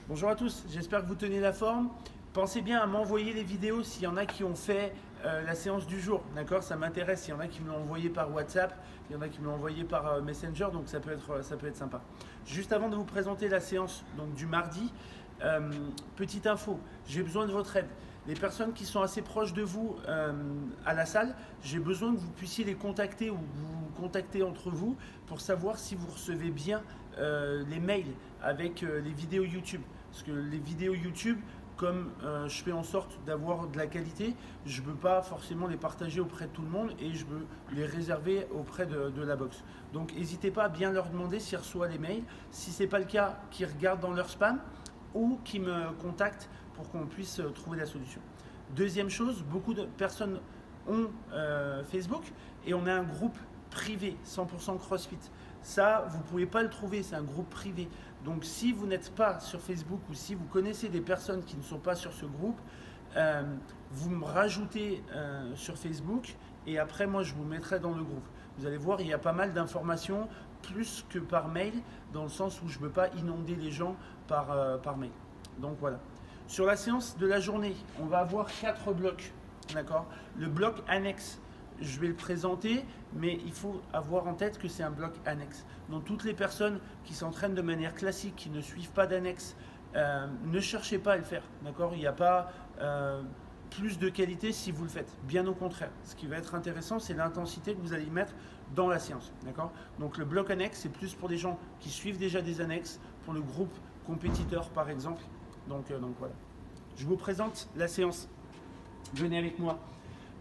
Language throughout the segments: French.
Bonjour à tous, j'espère que vous tenez la forme. Pensez bien à m'envoyer les vidéos s'il y en a qui ont fait la séance du jour, d'accord? Ça m'intéresse, il y en a qui me l'ont envoyé par WhatsApp, il y en a qui me l'ont envoyé par Messenger, donc ça peut être sympa. Juste avant de vous présenter la séance donc, du mardi, petite info, j'ai besoin de votre aide. Les personnes qui sont assez proches de vous à la salle, j'ai besoin que vous puissiez les contacter ou vous contacter entre vous pour savoir si vous recevez bien les mails avec les vidéos YouTube. Parce que les vidéos YouTube, comme je fais en sorte d'avoir de la qualité, je ne veux pas forcément les partager auprès de tout le monde et je veux les réserver auprès de la box. Donc n'hésitez pas à bien leur demander s'ils reçoivent les mails. Si ce n'est pas le cas, qu'ils regardent dans leur spam ou qu'ils me contactent pour qu'on puisse trouver la solution. Deuxième chose, beaucoup de personnes ont Facebook et on a un groupe privé 100% CrossFit. Ça, vous ne pouvez pas le trouver, c'est un groupe privé. Donc si vous n'êtes pas sur Facebook ou si vous connaissez des personnes qui ne sont pas sur ce groupe, vous me rajoutez sur Facebook et après moi je vous mettrai dans le groupe. Vous allez voir, il y a pas mal d'informations, plus que par mail, dans le sens où je ne veux pas inonder les gens par mail. Donc voilà. Sur la séance de la journée, on va avoir 4 blocs. D'accord? Le bloc annexe, je vais le présenter, mais il faut avoir en tête que c'est un bloc annexe. Donc toutes les personnes qui s'entraînent de manière classique, qui ne suivent pas d'annexe, ne cherchez pas à le faire. D'accord? Il n'y a pas plus de qualité si vous le faites. Bien au contraire. Ce qui va être intéressant, c'est l'intensité que vous allez mettre dans la séance. D'accord? Donc le bloc annexe, c'est plus pour des gens qui suivent déjà des annexes, pour le groupe compétiteur par exemple. Donc voilà. Je vous présente la séance. Venez avec moi.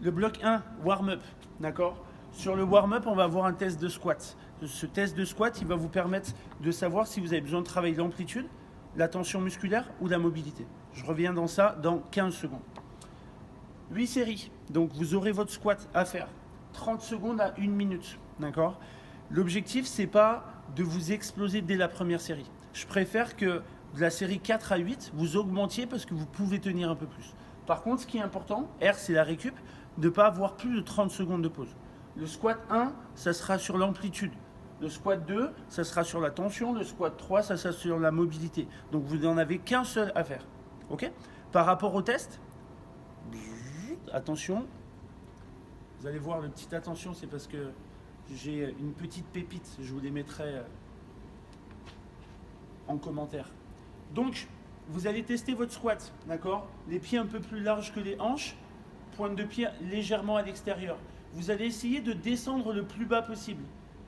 Le bloc 1, warm-up. D'accord? Sur le warm-up, on va avoir un test de squat. Ce test de squat, il va vous permettre de savoir si vous avez besoin de travailler l'amplitude, la tension musculaire ou la mobilité. Je reviens dans ça dans 15 secondes. 8 séries. Donc vous aurez votre squat à faire. 30 secondes à 1 minute. D'accord? L'objectif, c'est pas de vous exploser dès la première série. Je préfère que de la série 4 à 8, vous augmentiez parce que vous pouvez tenir un peu plus. Par contre, ce qui est important, R, c'est la récup, de ne pas avoir plus de 30 secondes de pause. Le squat 1, ça sera sur l'amplitude. Le squat 2, ça sera sur la tension. Le squat 3, ça sera sur la mobilité. Donc vous n'en avez qu'un seul à faire. Ok? Par rapport au test, attention. Vous allez voir, le petit attention, c'est parce que j'ai une petite pépite. Je vous les mettrai en commentaire. Donc, vous allez tester votre squat, d'accord? Les pieds un peu plus larges que les hanches, pointe de pied légèrement à l'extérieur. Vous allez essayer de descendre le plus bas possible.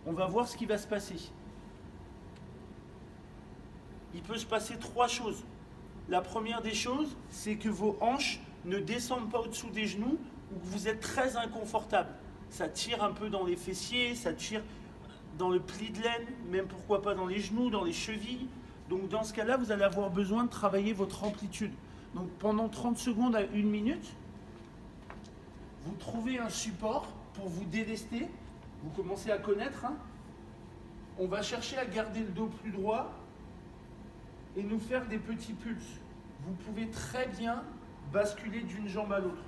On va voir ce qui va se passer. Il peut se passer 3 choses. La première des choses, c'est que vos hanches ne descendent pas au-dessous des genoux ou que vous êtes très inconfortable. Ça tire un peu dans les fessiers, ça tire dans le pli de laine, même pourquoi pas dans les genoux, dans les chevilles. Donc dans ce cas-là, vous allez avoir besoin de travailler votre amplitude. Donc pendant 30 secondes à 1 minute, vous trouvez un support pour vous délester. Vous commencez à connaître. On va chercher à garder le dos plus droit et nous faire des petits pulses. Vous pouvez très bien basculer d'une jambe à l'autre.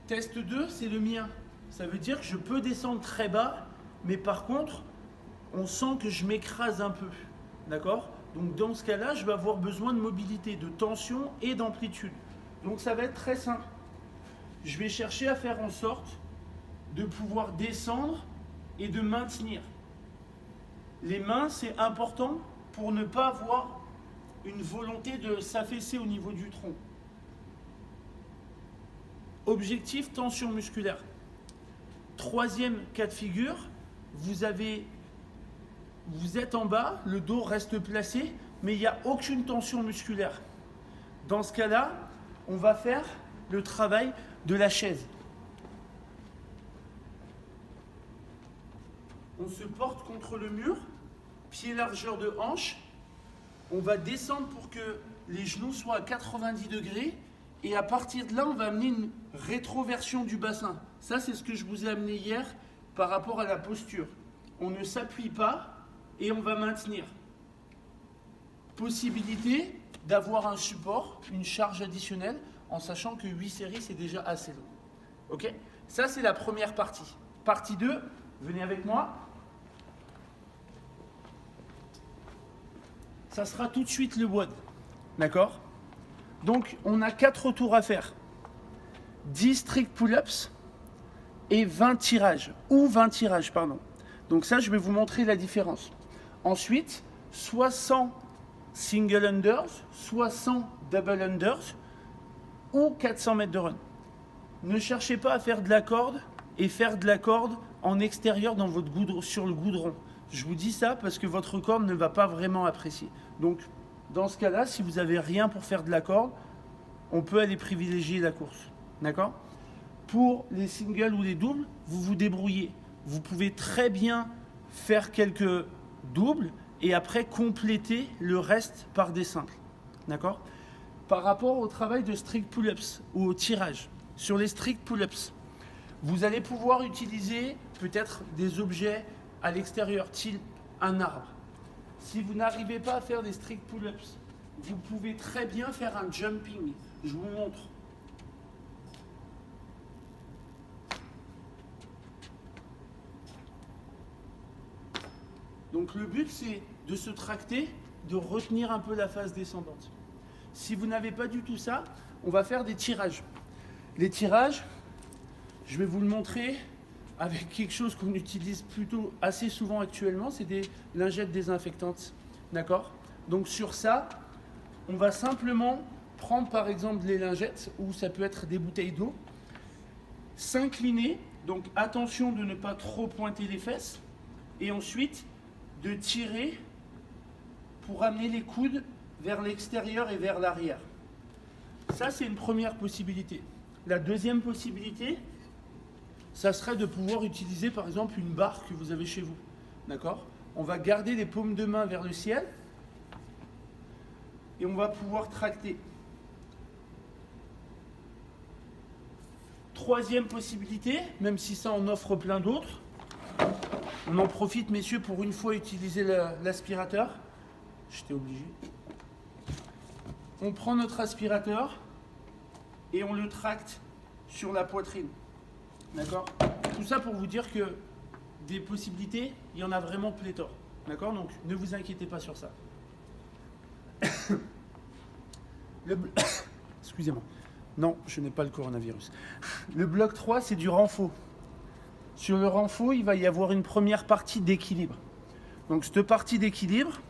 Test 2, c'est le mien. Ça veut dire que je peux descendre très bas, mais par contre, on sent que je m'écrase un peu. D'accord? Donc dans ce cas-là, je vais avoir besoin de mobilité, de tension et d'amplitude. Donc ça va être très simple. Je vais chercher à faire en sorte de pouvoir descendre et de maintenir. Les mains, c'est important pour ne pas avoir une volonté de s'affaisser au niveau du tronc. Objectif, tension musculaire. Troisième cas de figure, vous êtes en bas, le dos reste placé, mais il n'y a aucune tension musculaire. Dans ce cas-là, on va faire le travail de la chaise. On se porte contre le mur, pied largeur de hanche. On va descendre pour que les genoux soient à 90 degrés. Et à partir de là, on va amener une rétroversion du bassin. Ça, c'est ce que je vous ai amené hier par rapport à la posture. On ne s'appuie pas et on va maintenir. Possibilité d'avoir un support, une charge additionnelle, en sachant que 8 séries, c'est déjà assez long. Ok? Ça, c'est la première partie. Partie 2, venez avec moi. ça sera tout de suite le WOD. D'accord? Donc, on a 4 tours à faire. 10 strict pull-ups et 20 tirages. Ou 20 tirages, pardon. Donc ça, je vais vous montrer la différence. Ensuite, soit 100 single unders, soit 100 double unders, ou 400 mètres de run. Ne cherchez pas à faire de la corde et faire de la corde en extérieur dans votre sur le goudron. Je vous dis ça parce que votre corde ne va pas vraiment apprécier. Donc, dans ce cas-là, si vous n'avez rien pour faire de la corde, on peut aller privilégier la course. D'accord? Pour les singles ou les doubles, vous vous débrouillez. Vous pouvez très bien faire quelques doubles et après compléter le reste par des simples. D'accord? Par rapport au travail de strict pull-ups ou au tirage, sur les strict pull-ups, vous allez pouvoir utiliser peut-être des objets à l'extérieur, style un arbre. Si vous n'arrivez pas à faire des strict pull-ups, vous pouvez très bien faire un jumping. Je vous montre. Donc le but, c'est de se tracter, de retenir un peu la phase descendante. Si vous n'avez pas du tout ça, on va faire des tirages. Les tirages, je vais vous le montrer avec quelque chose qu'on utilise plutôt assez souvent actuellement, c'est des lingettes désinfectantes. D'accord? Donc sur ça, on va simplement prendre par exemple les lingettes, ou ça peut être des bouteilles d'eau, s'incliner, donc attention de ne pas trop pointer les fesses, et ensuite de tirer pour amener les coudes vers l'extérieur et vers l'arrière. Ça, c'est une première possibilité. La deuxième possibilité, ça serait de pouvoir utiliser par exemple une barre que vous avez chez vous. D'accord? On va garder les paumes de main vers le ciel et on va pouvoir tracter. Troisième possibilité, même si ça en offre plein d'autres, on en profite, messieurs, pour une fois utiliser l'aspirateur. J'étais obligé. On prend notre aspirateur et on le tracte sur la poitrine. D'accord? Tout ça pour vous dire que des possibilités, il y en a vraiment pléthore. D'accord? Donc ne vous inquiétez pas sur ça. Excusez-moi. Non, je n'ai pas le coronavirus. Le bloc 3, c'est du renfort. Sur le renfort, il va y avoir une première partie d'équilibre. Donc cette partie d'équilibre,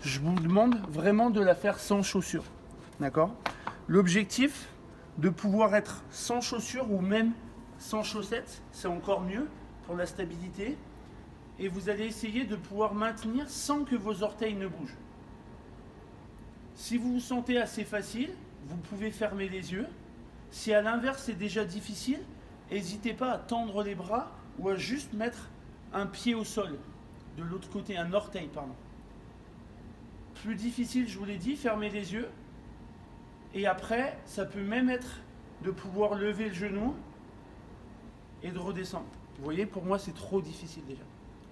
je vous demande vraiment de la faire sans chaussures. D'accord? L'objectif, de pouvoir être sans chaussures ou même sans chaussettes, c'est encore mieux pour la stabilité. Et vous allez essayer de pouvoir maintenir sans que vos orteils ne bougent. Si vous vous sentez assez facile, vous pouvez fermer les yeux. Si à l'inverse c'est déjà difficile, n'hésitez pas à tendre les bras ou à juste mettre un pied au sol, de l'autre côté, un orteil, pardon. Plus difficile, je vous l'ai dit, fermez les yeux. Et après, ça peut même être de pouvoir lever le genou et de redescendre. Vous voyez, pour moi, c'est trop difficile déjà.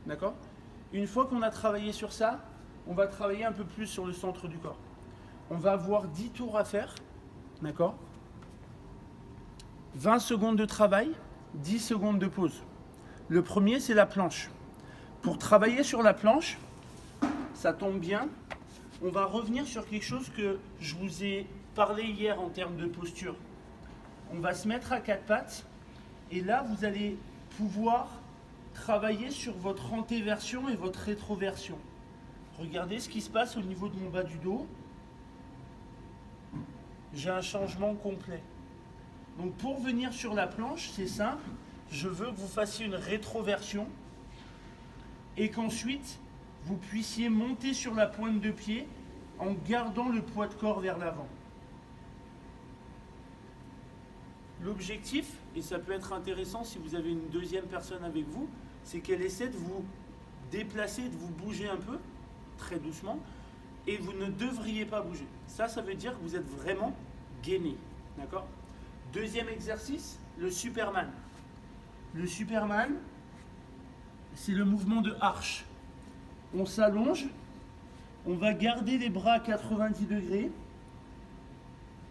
D'accord? Une fois qu'on a travaillé sur ça, on va travailler un peu plus sur le centre du corps. On va avoir 10 tours à faire. D'accord? 20 secondes de travail, 10 secondes de pause. Le premier, c'est la planche. Pour travailler sur la planche, ça tombe bien, on va revenir sur quelque chose que je vous ai parlé hier en termes de posture. On va se mettre à 4 pattes et là, vous allez pouvoir travailler sur votre antéversion et votre rétroversion. Regardez ce qui se passe au niveau de mon bas du dos. J'ai un changement complet. Donc pour venir sur la planche, c'est simple. Je veux que vous fassiez une rétroversion et qu'ensuite, vous puissiez monter sur la pointe de pied en gardant le poids de corps vers l'avant. L'objectif, et ça peut être intéressant si vous avez une deuxième personne avec vous, c'est qu'elle essaie de vous déplacer, de vous bouger un peu, très doucement, et vous ne devriez pas bouger. Ça veut dire que vous êtes vraiment gainé. D'accord? Deuxième exercice, le Superman. Le Superman, c'est le mouvement de arche. On s'allonge, on va garder les bras à 90 degrés.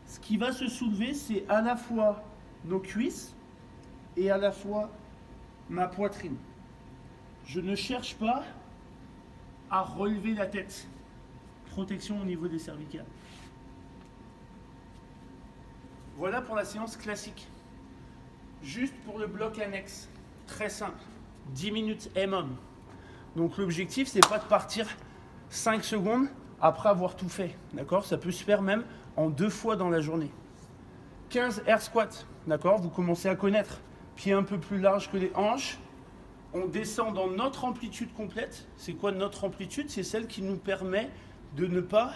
Ce qui va se soulever, c'est à la fois nos cuisses et à la fois ma poitrine. Je ne cherche pas à relever la tête. protection au niveau des cervicales. Voilà pour la séance classique. Juste pour le bloc annexe, très simple, 10 minutes MM. Donc l'objectif, c'est pas de partir 5 secondes après avoir tout fait, d'accord? Ça peut se faire même en 2 fois dans la journée. 15 air squats, d'accord? Vous commencez à connaître, pied un peu plus large que les hanches. On descend dans notre amplitude complète. C'est quoi notre amplitude? C'est celle qui nous permet de ne pas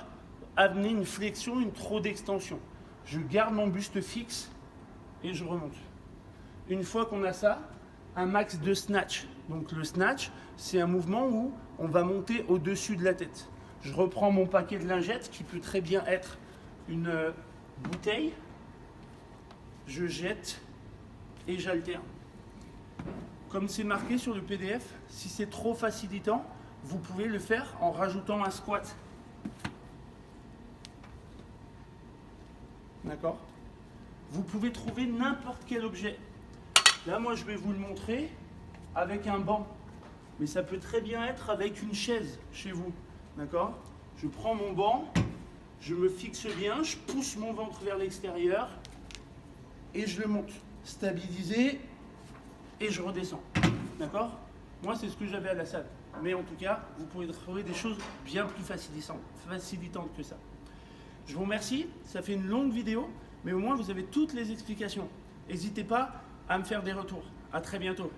amener une flexion, une trop d'extension. Je garde mon buste fixe et je remonte. Une fois qu'on a ça, un max de snatch. Donc le snatch, c'est un mouvement où on va monter au-dessus de la tête. Je reprends mon paquet de lingettes qui peut très bien être une bouteille. Je jette et j'alterne. Comme c'est marqué sur le PDF, si c'est trop facilitant, vous pouvez le faire en rajoutant un squat. D'accord? Vous pouvez trouver n'importe quel objet. Là, moi, je vais vous le montrer avec un banc. Mais ça peut très bien être avec une chaise chez vous. D'accord? Je prends mon banc, je me fixe bien, je pousse mon ventre vers l'extérieur et je le monte. Stabilisé et je redescends. D'accord? Moi, c'est ce que j'avais à la salle. Mais en tout cas, vous pouvez trouver des choses bien plus facilitantes que ça. Je vous remercie. Ça fait une longue vidéo, mais au moins, vous avez toutes les explications. N'hésitez pas à me faire des retours. À très bientôt.